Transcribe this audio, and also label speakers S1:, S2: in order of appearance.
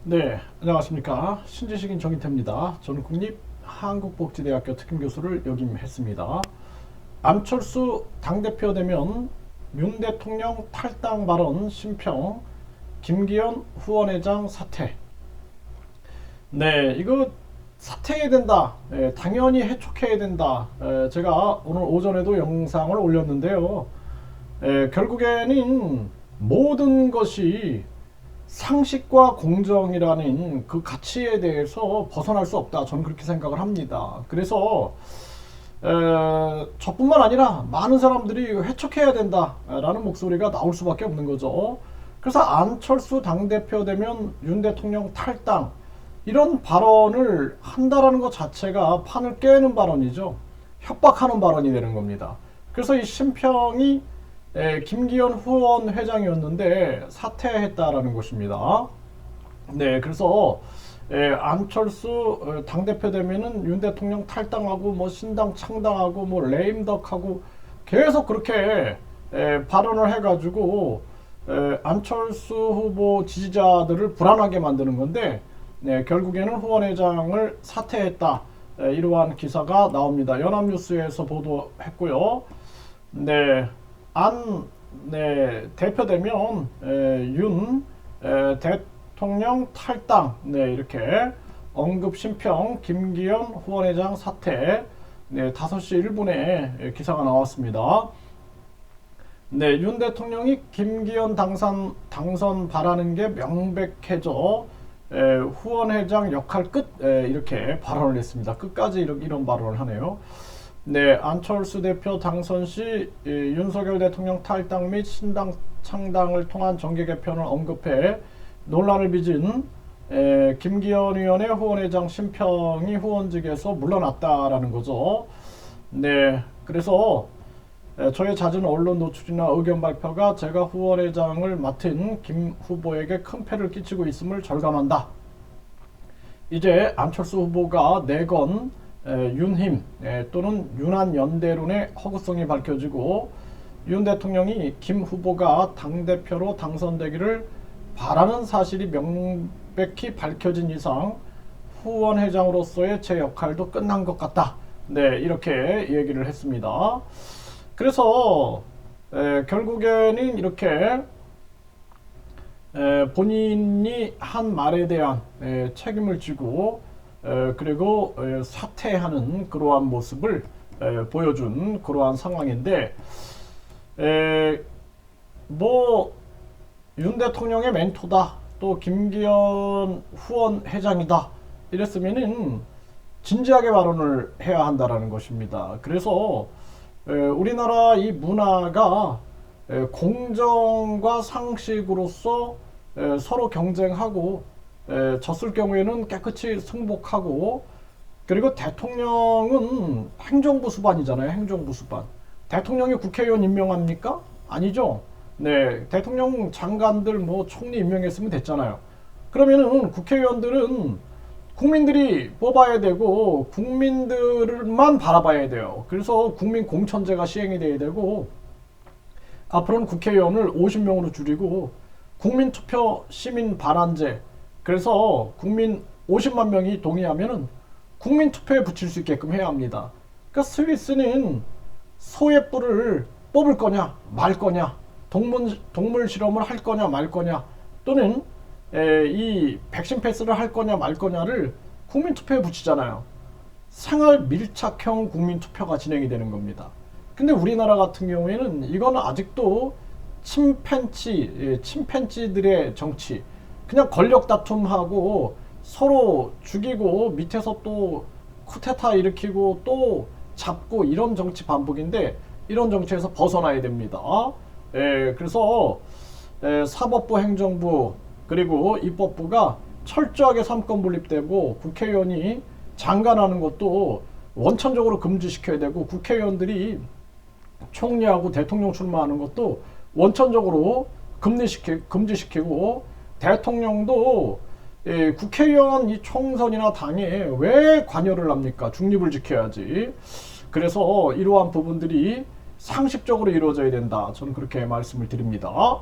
S1: 네, 안녕하십니까. 신지식인 정인태입니다. 저는 국립한국복지대학교 특임교수를 역임했습니다. 안철수 당대표 되면 윤 대통령 탈당 발언 심평, 김기현 후원회장 사퇴. 네, 이거 사퇴해야 된다. 당연히 해촉해야 된다. 제가 오늘 오전에도 영상을 올렸는데요. 결국에는 모든 것이 상식과 공정이라는 그 가치에 대해서 벗어날 수 없다. 저는 그렇게 생각을 합니다. 그래서 저뿐만 아니라 많은 사람들이 해촉해야 된다라는 목소리가 나올 수밖에 없는 거죠. 그래서 안철수 당대표 되면 윤 대통령 탈당 이런 발언을 한다라는 것 자체가 판을 깨는 발언이죠. 협박하는 발언이 되는 겁니다. 그래서 이 심평이 김기현 후원 회장이었는데 사퇴했다라는 것입니다. 네, 그래서 안철수 당대표 되면은 윤 대통령 탈당하고 뭐 신당 창당하고 뭐 레임덕하고 계속 그렇게 발언을 해가지고 안철수 후보 지지자들을 불안하게 만드는 건데 결국에는 후원 회장을 사퇴했다. 이러한 기사가 나옵니다. 연합뉴스에서 보도했고요. 네. 대표되면 윤 대통령 탈당 이렇게 언급 심평 김기현 후원회장 사퇴 5시 1분에 기사가 나왔습니다. 네, 윤 대통령이 김기현 당선 바라는 게 명백해져 후원회장 역할 끝 이렇게 발언을 했습니다. 끝까지 이런 발언을 하네요. 네, 안철수 대표 당선 시 윤석열 대통령 탈당 및 신당 창당을 통한 정계 개편을 언급해 논란을 빚은 김기현 의원의 후원회장 심평이 후원직에서 물러났다라는 거죠. 네, 그래서 저의 잦은 언론 노출이나 의견 발표가 제가 후원회장을 맡은 김 후보에게 큰 폐를 끼치고 있음을 절감한다. 이제 안철수 후보가 내건 윤힘 또는 윤한연대론의 허구성이 밝혀지고 윤 대통령이 김 후보가 당대표로 당선되기를 바라는 사실이 명백히 밝혀진 이상 후원회장으로서의 제 역할도 끝난 것 같다. 네, 이렇게 얘기를 했습니다. 그래서 결국에는 이렇게 본인이 한 말에 대한 책임을 지고 그리고 사퇴하는 그러한 모습을 보여준 그러한 상황인데 뭐 윤 대통령의 멘토다 또 김기현 후원 회장이다 이랬으면은 진지하게 발언을 해야 한다라는 것입니다. 그래서 우리나라 이 문화가 공정과 상식으로서 서로 경쟁하고 졌을 경우에는 깨끗이 승복하고 그리고 대통령은 행정부 수반이잖아요. 행정부 수반. 대통령이 국회의원 임명합니까? 아니죠. 네, 대통령 장관들 뭐 총리 임명했으면 됐잖아요. 그러면은 국회의원들은 국민들이 뽑아야 되고 국민들만 바라봐야 돼요. 그래서 국민 공천제가 시행이 돼야 되고 앞으로는 국회의원을 50명으로 줄이고 국민투표 시민 반환제 그래서 국민 50만 명이 동의하면은 국민 투표에 붙일 수 있게끔 해야 합니다. 그러니까 스위스는 소의 뿔을 뽑을 거냐 말 거냐 동물 실험을 할 거냐 말 거냐 또는 이 백신 패스를 할 거냐 말 거냐를 국민 투표에 붙이잖아요. 생활 밀착형 국민 투표가 진행이 되는 겁니다. 근데 우리나라 같은 경우에는 이거는 아직도 침팬지들의 정치 그냥 권력 다툼하고 서로 죽이고 밑에서 또 쿠데타 일으키고 또 잡고 이런 정치 반복인데 이런 정치에서 벗어나야 됩니다. 그래서 사법부 행정부 그리고 입법부가 철저하게 삼권 분립되고 국회의원이 장관하는 것도 원천적으로 금지시켜야 되고 국회의원들이 총리하고 대통령 출마하는 것도 원천적으로 금지시키고 대통령도 국회의원 이 총선이나 당에 왜 관여를 합니까? 중립을 지켜야지. 그래서 이러한 부분들이 상식적으로 이루어져야 된다. 저는 그렇게 말씀을 드립니다.